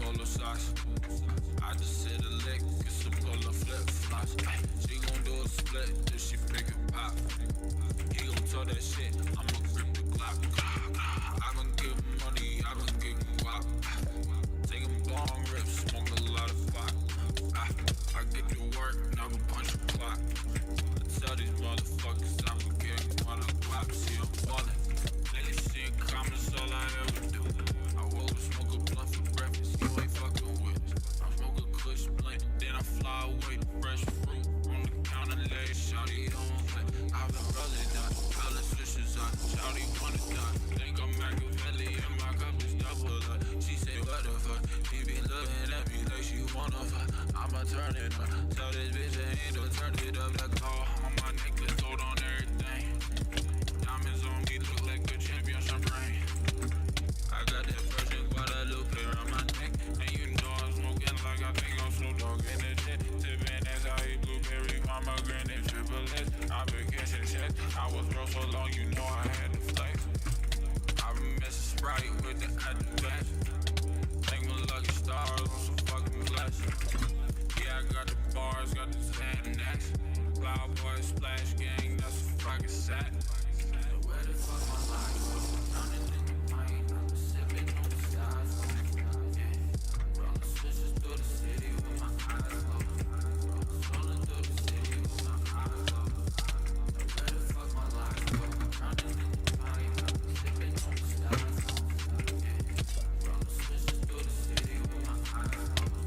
polo socks. I just hit a lick, get some polo flip flops. She gon' do a split if she pick a pop. He gon' talk that shit, I'ma grip the Glock. I been giving money, I been giving wop. Taking long rips, smoke a lot of pot. I get to work, never punch a clock. I tell these motherfuckers I'ma get what I pop. See, I'm ballin'. Niggas seeing comments, all I ever do. I woke up, smoke a blunt for breakfast, you ain't fucking with us. I smoke a kush blunt, then I fly away to fresh fruit. On the counter, lay shawty on lit. I've been rolling down, all the switches on. Shawty wanna die, think I'm Machiavelli and my cup is double up. She say what the fuck, she be looking at me like she wanna fuck. I'ma turn it up, tell this bitch I ain't no turn it up like all on my necklace, gold on everything. Diamonds on me look like a championship ring. I got that Persian Guadalupe around my neck, and you know I'm smoking like I think I'm Snoop Dogg in the jet. Tipping that's how he blueberry pomegranate triple S. I been catching checks, I was broke so long, you know I had to flex. I been missing Sprite with the at the best. Thank my lucky stars on some fucking blessings. Yeah, I got the bars, got the Xanax. Loud boy splash gang, that's a fucking sack. Where the fuck my life go? Running in the rain, I'm sipping on the sides. Yeah, rolling switches through the city with my eyes closed. Rolling through the city with my eyes closed. Where the fuck my life go? Running in the rain, I'm sipping on the sides. Yeah, rolling switches through the city with my eyes closed.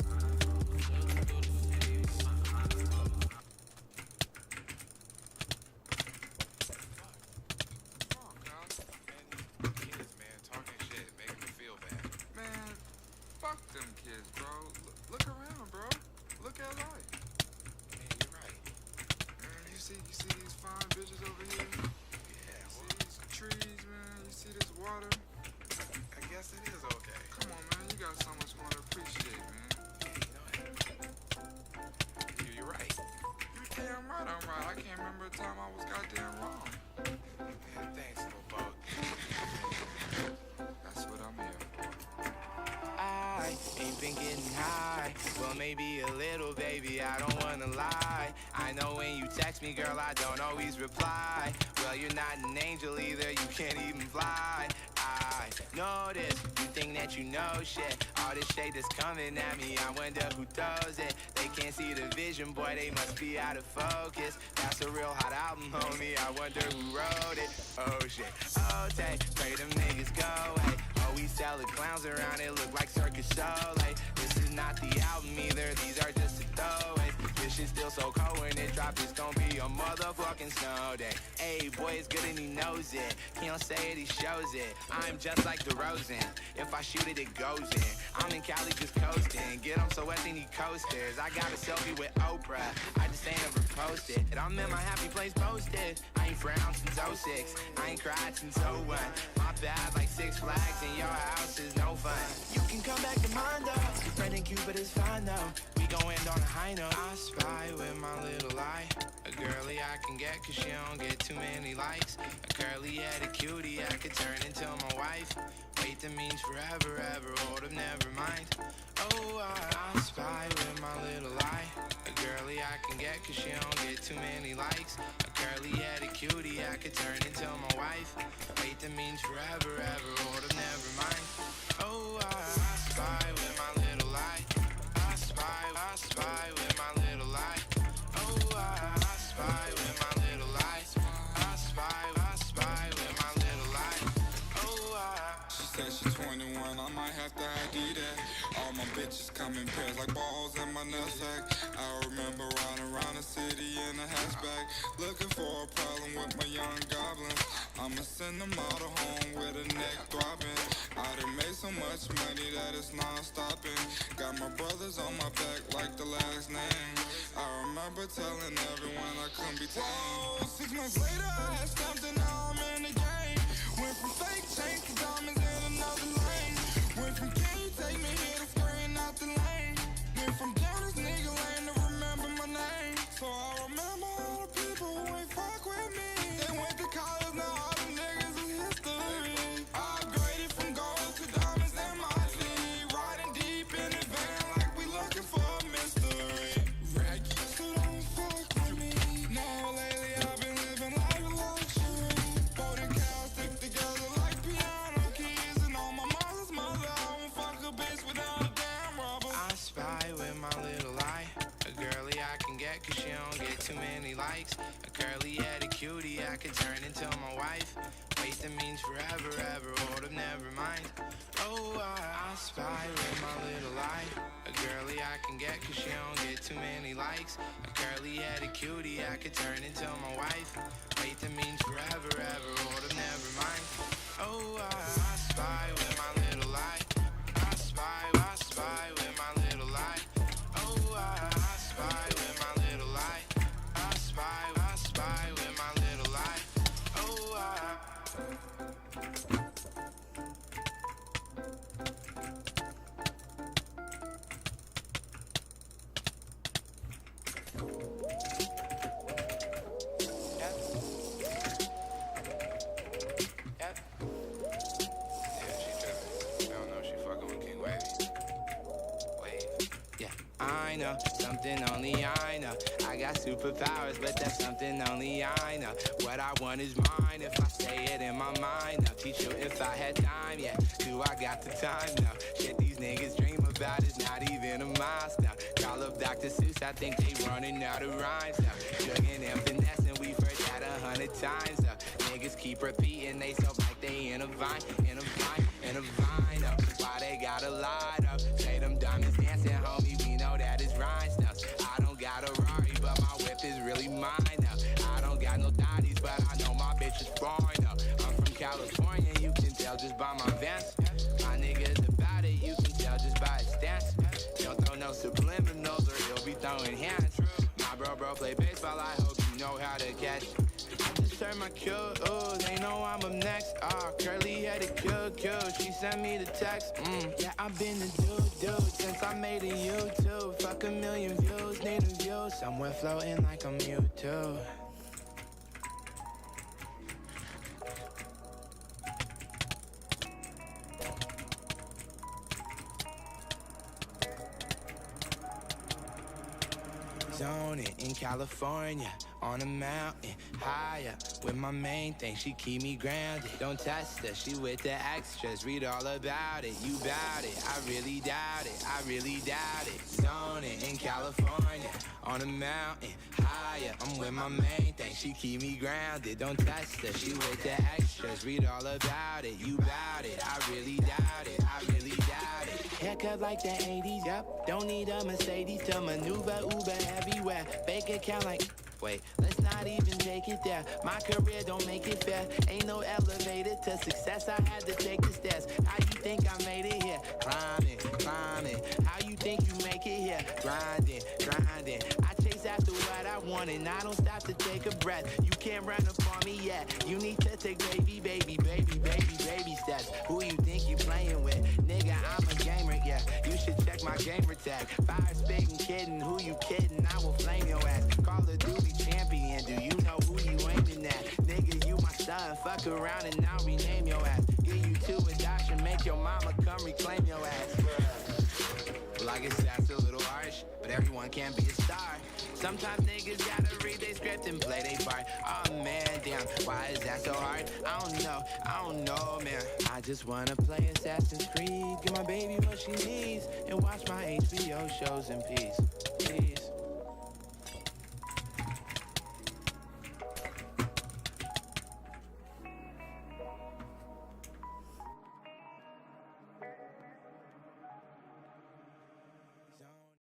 Rolling through the city with my eyes closed. Kids, man, talking shit, making me feel bad. Man, fuck them kids, bro. Look around, bro. Look at life. Man, you're right. Man, you see these fine bitches over here? Yeah, You well, see these trees, man? You see this water? I guess it is okay. Come on, man. You got so much more to appreciate, man. Yeah, you know what? You're right. You damn right I'm right. I can't remember a time I was goddamn wrong. Man, thanks, little bug. That's what I'm here for. I ain't been getting high. Well, maybe a little, baby, I don't wanna lie. I know when you text me, girl, I don't always reply. Well, you're not an angel either, you can't even fly. I notice you think that you know shit. All this shade that's coming at me, I wonder who throws it. They can't see the vision, boy, they must be out of focus. That's a real hot album, homie, I wonder who wrote it. Oh shit, oh take, pray them niggas go away. Oh, we sell the clowns around, it look like Circus Soleil. This is not the album either, these are just the throwaways. This shit's still so cold when it drop, it's gon' be a motherfucking snow day. Hey, boy, it's good and he knows it. He don't say it, he shows it. I'm just like DeRozan. If I shoot it, it goes in. I'm in Cali just coasting. Get him so wet, then he coasters. I got a selfie with Oprah. I just ain't ever posted. And I'm in my happy place posted. I ain't frowned since '06. I ain't cried since '01. My bad, like Six Flags, and your house is no fun. You can come back to mine though. Brandon Cupid is fine though. We gon' end on a high note. I spy with my little eye. A girly I can get cause she don't get too many likes. A curly-headed cutie I could turn into my wife. Wait, that means forever, ever, hold up, never mind. Oh, I spy with my little eye. A girly I can get cause she don't get too many likes. A curly-headed cutie I could turn into my wife. Wait, that means forever, ever, hold up, never mind. Oh, I spy with my little eye. I spy with my little eye. Oh, I spy with my little eye. I spy with my little eye. Oh, She said she's 21, I might have to ID that. All my bitches come in pairs like balls in my nutsack. I remember riding around the city in a hatchback, looking for a problem with my young goblins. I'ma send them all to home with a neck throbbing. I done made so much money that it's non-stopping. Got my brothers on my back like the last name. I remember telling everyone I couldn't be tamed. Whoa, 6 months later I had stamped and now I'm in the game. Went from fake chains to diamonds in another lane. Went from can you take me here to screen out the lane. Went from down this nigga lane to remember my name. So I remember all the people who ain't fuck with me. They went to college, now all the niggas is history. I upgraded from gold to diamonds in my city. Riding deep in too many likes. A curly-headed cutie, I could turn into my wife. Wasting means forever, ever, hold up, never mind. Oh, I spy with my little eye. A girly I can get cause she don't get too many likes. A curly-headed cutie, I could turn into my wife. Wasting means forever, ever, hold up, never mind. Oh, I spy with my little eye. I spy with my little eye. Oh, I spy with my little eye. I spy with my little eye. Oh, I know, something only I know. I got superpowers, but that's something only I know. What I want is mine, if I say it in my mind. I'll teach you if I had time, yeah. Do I got the time? No. Shit these niggas dream about is not even a milestone. Call up Dr. Seuss, I think they running out of rhymes now. Jugging and finessing, we've heard that 100 times now. Niggas keep repeating they so like they in a vine, in a vine, in a vine. Why they gotta light up? Say them diamonds dancing, homie, we know that it's rhinestones. I don't got a Rari, but my whip is really mine now. I don't got no thotties, but I know my bitch is foreign now. I'm from California, you can tell just by my Vans. My niggas about it, you can tell just by his stance. Don't throw no subliminals or he'll be throwing hands. My bro play baseball, I hope you know how to catch. I just heard my cue, ooh, they know I'm up next. Curly-headed cute, she sent me the text. Yeah, I've been the dude since I made a YouTube. Fuck a million views, need a view. Somewhere floating like I'm U2. Zoning in California, on a mountain, higher. With my main thing, she keep me grounded. Don't test her, she with the extras. Read all about it, you bout it. I really doubt it, I really doubt it. Zoning in California, on a mountain, higher. I'm with my main thing, she keep me grounded. Don't test her, she with the extras. Read all about it, you bout it. I really doubt it, I really doubt it. Haircut like the 80s, yep. Don't need a Mercedes to maneuver Uber everywhere. Bank account like, wait, let's not even take it there. My career don't make it fair. Ain't no elevator to success, I had to take the stairs. How you think I made it here? Climbing. How you think you make it here? Grinding. I chase after what I want and I don't stop to take a breath. You can't run up on me yet. You need to take baby steps. Who you think you playing with? Nigga, I'm a gamer, yeah. You should check my gamer tag. Fire spitting, kidding. Who you kidding? I will flame your ass. Call of Duty champion. Do you know who you aiming at? Nigga, you my son. Fuck around and I'll rename your ass. Get you to adoption. Make your mama come reclaim your ass. Well, I guess that's a little harsh, but everyone can't be a star. Sometimes niggas gotta read their script and play their part. Oh man, damn, why is that so hard? I don't know, man. I just wanna play Assassin's Creed, give my baby what she needs, and watch my HBO shows in peace. Peace.